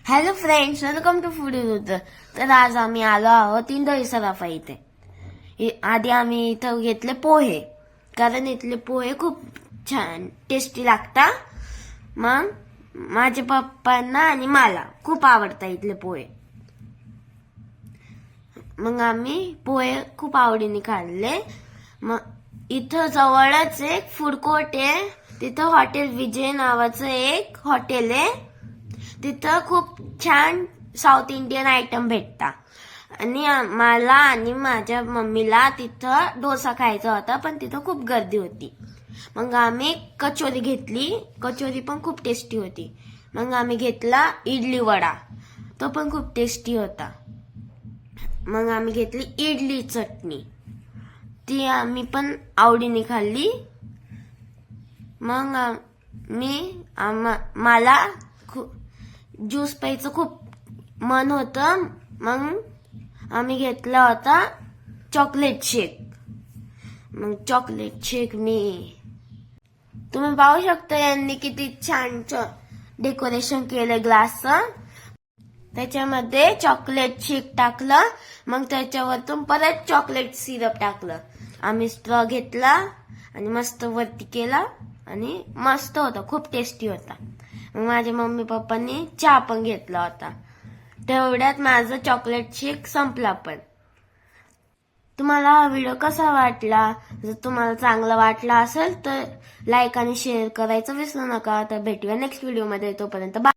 Hello friends, welcome to food विरुद्ध. तर आज आम्ही आलो आहोत इंदोरी सराफा इथे. आधी आम्ही इथं घेतले पोहे, कारण इथले पोहे खूप छान टेस्टी लागतात. मग माझ्या पप्पांना आणि मला खूप आवडतात इथले पोहे. मग आम्ही पोहे खूप आवडीने खाल्ले. मग इथं जवळच एक फूड कोर्ट आहे, तिथं हॉटेल विजय नावाचं एक हॉटेल आहे. तिथं खूप छान साऊथ इंडियन आयटम भेटता. आणि मला आणि माझ्या मम्मीला तिथं डोसा खायचा होता, पण तिथं खूप गर्दी होती. मग आम्ही कचोरी घेतली. कचोरी पण खूप टेस्टी होती. मग आम्ही घेतला इडली वडा, तो पण खूप टेस्टी होता. मग आम्ही घेतली इडली चटणी, ती आम्ही पण आवडीने खाल्ली. मग मला ज्यूस प्यायचं खूप मन होतं. मग आम्ही घेतला होता चॉकलेट शेक. मग चॉकलेट शेक तुम्ही पाहू शकता यांनी किती छान डेकोरेशन केलं ग्लासचं. त्याच्यामध्ये चॉकलेट शेक टाकलं, मग त्याच्यावरतून परत चॉकलेट सिरप टाकलं. आम्ही स्ट्रॉ घेतला आणि मस्त वरती केला आणि मस्त होता, खूप टेस्टी होता. मग माझ्या मम्मी पप्पांनी चहा पण घेतला होता. तेवढ्यात माझं चॉकलेट शेक संपला. पण तुम्हाला हा व्हिडिओ कसा वाटला? जर तुम्हाला चांगला वाटला असेल तर लाईक आणि शेअर करायचं विसरू नका. तर भेटूया नेक्स्ट व्हिडिओमध्ये. तोपर्यंत बाय.